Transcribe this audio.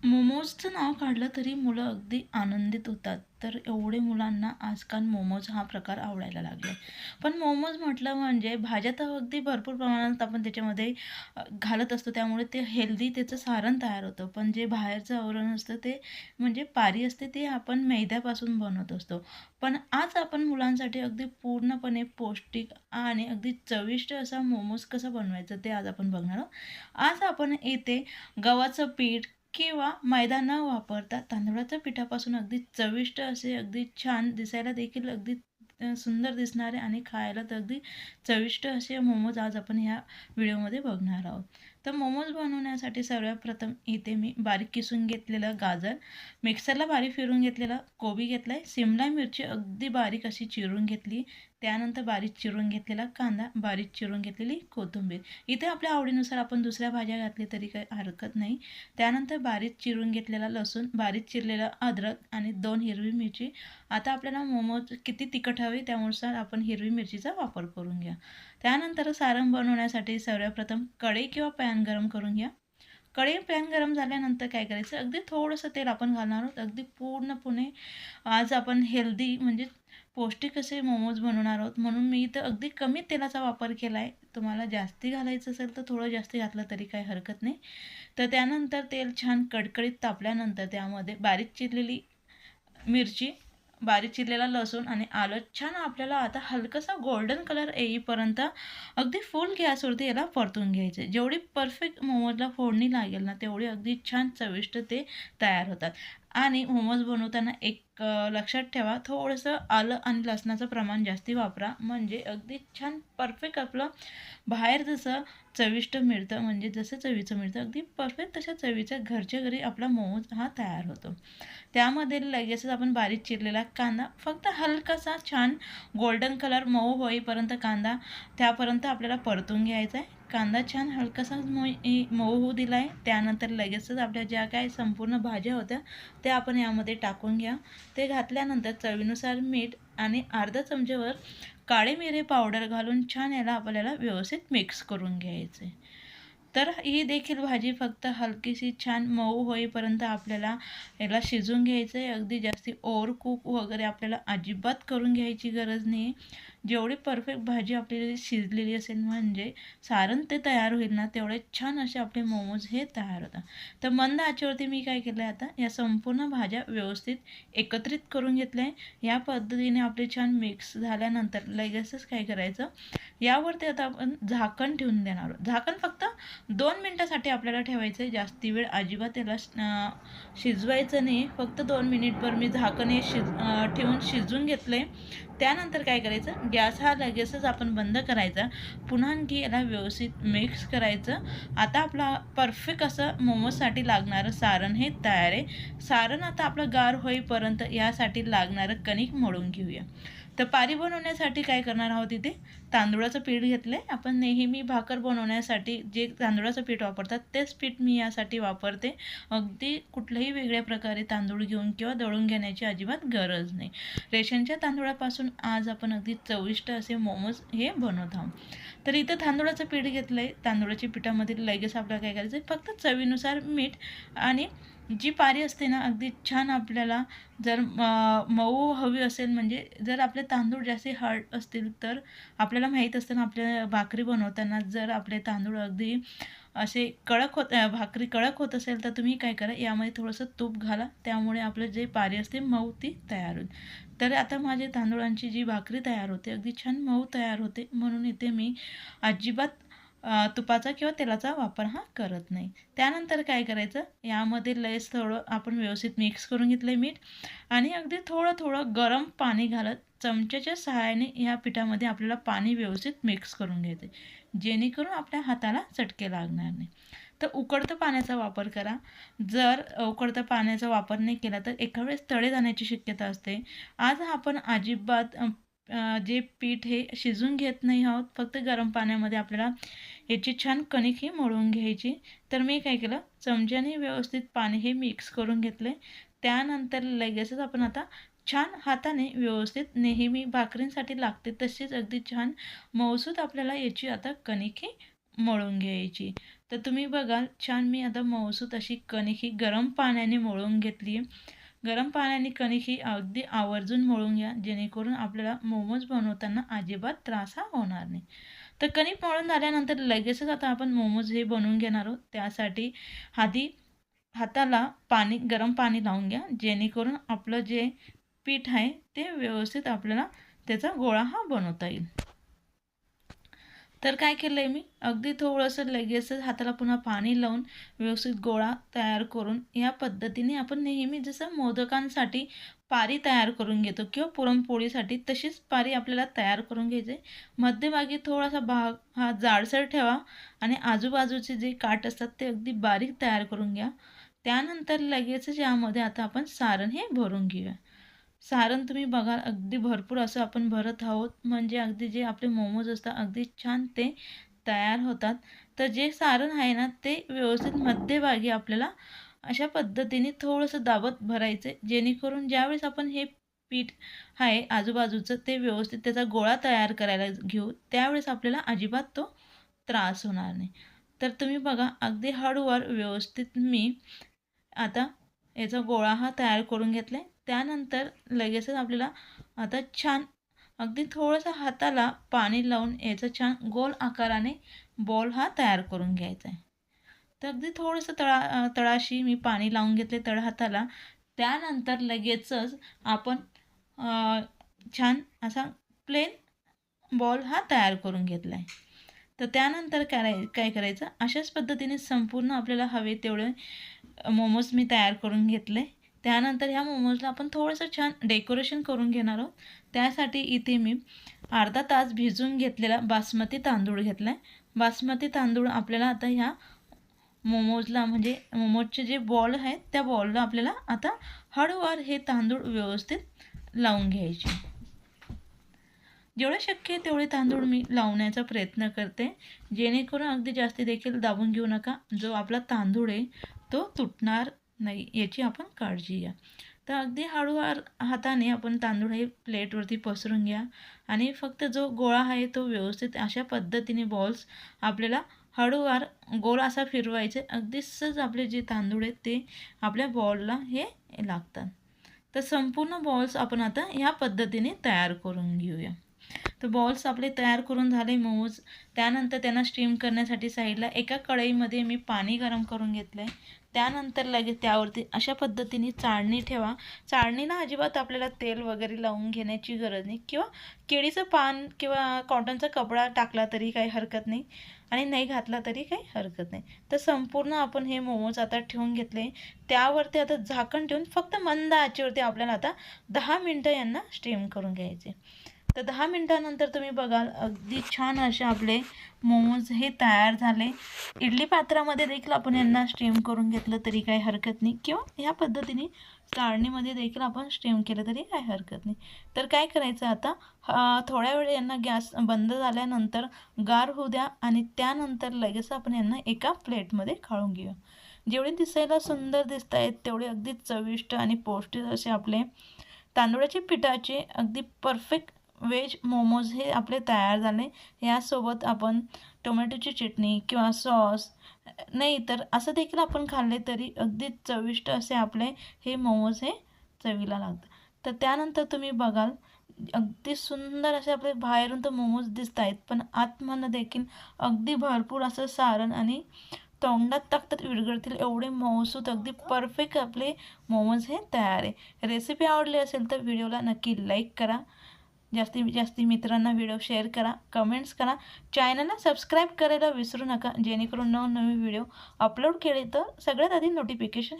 मोमोजचं नाव काढलं तरी मुलं अगदी आनंदित होतात. तर एवढे मुलांना आजकाल मोमोज हा प्रकार आवडायला लागला आहे. पण मोमोज म्हटलं म्हणजे भाज्या तर अगदी भरपूर प्रमाणात आपण त्याच्यामध्ये घालत असतो. त्यामुळे ते हेल्दी त्याचं सारण तयार होतं. पण जे बाहेरचं आवरण असतं ते म्हणजे पारी असते ते आपण मैद्यापासून बनवत असतो. पण आज आपण मुलांसाठी अगदी पूर्णपणे पौष्टिक आणि अगदी चविष्ट असा मोमोज कसा बनवायचं ते आज आपण बघणार आहोत. आज आपण येथे गव्हाचं पीठ किंवा मैदा न वापरता तांदळाच्या पिठापासून अगदी चविष्ट असे अगदी छान दिसायला देखील अगदी सुंदर दिसणारे आणि खायला तर अगदी चविष्ट असे मोमोज आज आपण ह्या व्हिडिओमध्ये बघणार आहोत. तर मोमोज बनवण्यासाठी सर्वप्रथम इथे मी बारीक किसून घेतलेलं गाजर, मिक्सरला बारीक फिरून घेतलेला कोबी घेतला आहे, शिमला मिरची अगदी बारीक अशी चिरून घेतली, त्यानंतर बारीक चिरून घेतलेला कांदा, बारीक चिरून घेतलेली कोथिंबीर. इथे आपल्या आवडीनुसार आपण दुसऱ्या भाज्या घातली तरी काही हरकत नाही. त्यानंतर बारीक चिरून घेतलेला लसूण, बारीक चिरलेला अद्रक आणि 2 हिरवी मिरची. आता आपल्याला मोमोज किती तिखट हवे त्यानुसार आपण हिरवी मिरचीचा वापर करून घ्या. त्यानंतर सारण बनवण्यासाठी सर्वप्रथम कढई किंवा पॅन गरम करून घ्या. कढई पॅन गरम झाल्यानंतर काय करायचं, अगदी थोडंसं तेल आपण घालणार आहोत. अगदी पूर्णपणे आज आपण हेल्दी म्हणजे पौष्टिक असे मोमोज बनवणार आहोत. म्हणून मी इथं अगदी कमी तेलाचा वापर केला आहे. तुम्हाला जास्ती घालायचं असेल तर थोडं जास्त घातलं तरी काही हरकत नाही. तर त्यानंतर तेल छान कडकडीत तापल्यानंतर त्यामध्ये बारीक चिरलेली मिरची, बारीक चिरलेला लसूण आणि आलं छान आपल्याला आता हलकासा गोल्डन कलर येईपर्यंत अगदी फुल गॅसवरती याला परतून घ्यायचे. जेवढी परफेक्ट मोमोजला फोडणी लागेल ना तेवढी अगदी छान चविष्ट ते तयार होतात. आणि मोमोज बनवताना एक लक्षात ठेवा, थोडंसं आलं आणि लसणाचं प्रमाण जास्ती वापरा. म्हणजे अगदी छान परफेक्ट आपलं बाहेर जसं चविष्ट मिळतं म्हणजे जसं चवीचं मिळतं अगदी परफेक्ट तशा चवीचं घरच्या घरी आपला मोमोज हा तयार होतो. त्यामध्ये लगेचच आपण बारीक चिरलेला कांदा फक्त हलकासा छान गोल्डन कलर मऊ होईपर्यंत कांदा त्यापर्यंत आपल्याला परतून घ्यायचा आहे. कांदा छान हलकासा मऊ होऊ दिला आहे. त्यानंतर लगेचच आपल्या ज्या काही संपूर्ण भाज्या होत्या त्या आपण यामध्ये टाकून घ्या. ते घातल्यानंतर चवीनुसार मीठ आणि अर्धा चमचेवर काळे मिरे पावडर घालून छान याला आपल्याला व्यवस्थित मिक्स करून घ्यायचं आहे. तर ही देखील भाजी फक्त हलकीशी छान मऊ होईपर्यंत आपल्याला याला शिजवून घ्यायचं आहे. अगदी जास्ती ओव्हर कुक वगैरे आपल्याला अजिबात करून घ्यायची गरज नाही. जेवढी परफेक्ट भाजी आपली शिजलेली असेल म्हणजे सारण ते तयार होईल ना तेवढे छान असे आपले मोमोज हे तयार होतात. तर मंद आचेवरती मी काय केलं आहे, आता या संपूर्ण भाज्या व्यवस्थित एकत्रित करून घेतल्या आहे. या पद्धतीने आपले छान मिक्स झाल्यानंतर लगेचच काय करायचं, यावरती आता आपण झाकण ठेवून देणार आहोत. झाकण फक्त 2 मिनटासाठी आपल्याला ठेवायचं आहे. जास्ती वेळ अजिबात त्याला शिजवायचं नाही. फक्त 2 मिनिटभर मी झाकण हे ठेवून शिजवून घेतलं आहे. त्यानंतर काय करायचं, गॅस हा लगेचच आपण बंद करायचा. पुन्हा आणखी याला व्यवस्थित मिक्स करायचं. आता आपला परफेक्ट असं मोमोजसाठी लागणारं सारण हे तयार आहे. सारण आता आपलं गार होईपर्यंत यासाठी लागणारं कणिक मळून घेऊया. तर पारी बनवण्यासाठी काय करणार आहोत, इथे तांदूळाचं पीठ घेतलं आहे. आपण नेहमी भाकर बनवण्यासाठी जे तांदूळाचं पीठ वापरतात तेच पीठ मी यासाठी वापरते. अगदी कुठल्याही वेगळ्या प्रकारे तांदूळ घेऊन किंवा दळून घेण्याची अजिबात गरज नाही. रेशनच्या तांदूळापासून आज आपण अगदी चविष्ट असे मोमोज हे बनवत आहोत. तर इथं तांदूळाचं पीठ घेतलं आहे. तांदूळाच्या पिठामध्ये लगेच आपल्याला काय करायचं आहे, फक्त चवीनुसार मीठ आणि जी पारी असते ना अगदी छान आपल्याला जर मऊ हवी असेल म्हणजे जर आपले तांदूळ जास्त हार्ड असतील तर आपल्याला माहीत असतं ना आपल्या भाकरी बनवताना जर आपले तांदूळ अगदी असे कडक भाकरी कडक होत असेल तर तुम्ही काय करा, यामध्ये थोडंसं तूप घाला. त्यामुळे आपलं जे पारी असते मऊ ती तयार होईल. तर आता माझे तांदूळांची जी भाकरी तयार होते अगदी छान मऊ तयार होते. म्हणून इथे मी अजिबात तुपाचा किंवा तेलाचा वापर हा करत नाही. त्यानंतर काय करायचं, यामध्ये लयच थोडं आपण व्यवस्थित मिक्स करून घेतलं आहे मीठ आणि अगदी थोडं थोडं गरम पाणी घालत चमच्याच्या सहाय्याने ह्या पिठामध्ये आपल्याला पाणी व्यवस्थित मिक्स करून घ्यायचं आहे, जेणेकरून आपल्या हाताला चटके लागणार नाही. तर उकळत्या पाण्याचा वापर करा. जर उकळत्या पाण्याचा वापर नाही केला तर एका वेळेस तडे जाण्याची शक्यता असते. आज आपण अजिबात जे पीठ हे शिजून घेत नाही आहोत, फक्त गरम पाण्यामध्ये आपल्याला याची छान कणिक ही मळून घ्यायची. तर मी काय केलं, चमच्याने व्यवस्थित पाणी हे मिक्स करून घेतले. त्यानंतर लगेचच आपण आता छान हाताने व्यवस्थित नेहमी भाकरींसाठी लागते तशीच अगदी छान मऊसूत आपल्याला याची आता कणिक ही मळून घ्यायची. तर तुम्ही बघाल छान मी आता मऊसूत अशी कणिक ही गरम पाण्याने मळून घेतली आहे. गरम पाण्याने कणिक ही अगदी आवर्जून मळून घ्या, जेणेकरून आपल्याला मोमोज बनवताना अजिबात त्रास हा होणार नाही. तर कणिक मळून झाल्यानंतर लगेचच आता आपण मोमोज हे बनवून घेणार आहोत. त्यासाठी आधी हाताला गरम पाणी लावून घ्या, जेणेकरून आपलं जे पीठ आहे ते व्यवस्थित आपल्याला त्याचा गोळा हा बनवता येईल. तर काय केलं आहे मी, अगदी थोडंसं लगेचच हाताला पुन्हा पाणी लावून व्यवस्थित गोळा तयार करून या पद्धतीने आपण नेहमी जसं मोदकांसाठी पारी तयार करून घेतो किंवा पुरणपोळीसाठी तशीच पारी आपल्याला तयार करून घ्यायची. मध्यभागी थोडासा भाग हा जाडसर ठेवा आणि आजूबाजूचे जे काठ असतात ते अगदी बारीक तयार करून घ्या. त्यानंतर लगेचच यामध्ये आता आपण सारण हे भरून घेऊया. सारण तुम्ही बघाल अगदी भरपूर असं आपण भरत आहोत, म्हणजे अगदी जे आपले मोमोज असतात अगदी छान ते तयार होतात. तर जे सारण आहे ना ते व्यवस्थित मध्यभागी आपल्याला अशा पद्धतीने थोडंसं दाबत भरायचं, जेणेकरून ज्यावेळेस आपण हे पीठ आहे आजूबाजूचं ते व्यवस्थित त्याचा गोळा तयार करायला घेऊ, त्यावेळेस आपल्याला अजिबात तो त्रास होणार नाही. तर तुम्ही बघा अगदी हळूवार व्यवस्थित मी आता याचा गोळा हा तयार करून घेतला आहे. त्यानंतर लगेचच आपल्याला आता छान अगदी थोडंसं हाताला पाणी लावून याचा छान गोल आकाराने बॉल हा तयार करून घ्यायचा आहे. तर अगदी थोडंसं तळाशी मी पाणी लावून घेतले हाताला. त्यानंतर लगेचच आपण छान असा प्लेन बॉल हा तयार करून घेतला आहे. तर त्यानंतर काय करायचं, अशाच पद्धतीने संपूर्ण आपल्याला हवे तेवढे मोमोज मी तयार करून घेतले. त्यानंतर ह्या मोमोजला आपण थोडंसं छान डेकोरेशन करून घेणार आहोत. त्यासाठी इथे मी अर्धा तास भिजवून घेतलेला बासमती तांदूळ घेतला आहे. बासमती तांदूळ आपल्याला आता ह्या मोमोजला म्हणजे मोमोजचे जे बॉल आहेत त्या बॉलला आपल्याला आता हळूवार हे तांदूळ व्यवस्थित लावून घ्यायचे. जेवढे शक्य आहे तेवढे तांदूळ मी लावण्याचा प्रयत्न करते, जेणेकरून अगदी जास्ती देखील दाबून घेऊ नका. जो आपला तांदूळ आहे तो तुटणार नाही याची आपण काळजी घ्या. तर अगदी हळूवार हाताने आपण तांदूळ हे प्लेटवरती पसरून घ्या आणि फक्त जो गोळा आहे तो व्यवस्थित अशा पद्धतीने बॉल्स आपल्याला हळूवार गोल असा फिरवायचे. अगदी सहज आपले जे तांदूळ आहेत ते आपल्या बॉलला हे लागतात. तर संपूर्ण बॉल्स आपण आता ह्या पद्धतीने तयार करून घेऊया. तर बॉल्स आपले तयार करून झाले मोमोज. त्यानंतर त्यांना स्टीम करण्यासाठी साईडला एका कढईमध्ये मी पाणी गरम करून घेतलं आहे. त्यानंतर लगेच त्यावरती अशा पद्धतीने चाळणी ठेवा. चाळणीला अजिबात आपल्याला तेल वगैरे लावून घेण्याची गरज नाही, किंवा केळीचं पान किंवा कॉटनचा कपडा टाकला तरी काही हरकत नाही आणि नाही घातला तरी काही हरकत नाही. तर संपूर्ण आपण हे मोमोज आता ठेवून घेतले. त्यावरती आता झाकण ठेवून फक्त मंद आचेवरती आपल्याला आता 10 मिनटं यांना स्टीम करून घ्यायचे. तर 10 मिनटानंतर तुम्ही बघाल अगदी छान असे आपले मोमोज हे तयार झाले. इडली पात्रामध्ये देखील आपण यांना स्टीम करून घेतलं तरी काही हरकत नाही, किंवा ह्या पद्धतीने चाळणीमध्ये देखील आपण स्टीम केलं तरी काही हरकत नाही. तर काय करायचं आता थोड्या वेळ यांना गॅस बंद झाल्यानंतर गार होऊ द्या आणि त्यानंतर लगेच आपण यांना एका प्लेटमध्ये काढून घेऊया. जेवढे दिसायला सुंदर दिसत आहेत तेवढे अगदी चविष्ट आणि पौष्टिक असे आपले तांदूळाच्या पिठाचे अगदी परफेक्ट व्हेज मोमोज हे आपले तयार झाले. यासोबत आपण टोमॅटोची चटणी किंवा सॉस नाही तर असं देखील आपण खाल्ले तरी अगदी चविष्ट असे आपले हे मोमोज हे चवीला लागतात. तर त्यानंतर तुम्ही बघाल अगदी सुंदर असे आपले बाहेरून तर मोमोज दिसत आहेत, पण आतमधनं देखील अगदी भरपूर असं सारण आणि तोंडात टाकतात विरघळतील एवढे मऊसूत अगदी परफेक्ट आपले मोमोज हे तयार आहे. रेसिपी आवडली असेल तर व्हिडिओला नक्की लाईक करा. जास्तीत जास्त मित्रांना व्हिडिओ शेअर करा, कमेंट्स करा. चॅनलला सबस्क्राईब करायला विसरू नका, जेणेकरून नवनवीन व्हिडिओ अपलोड केले तर सगळ्यात आधी नोटिफिकेशन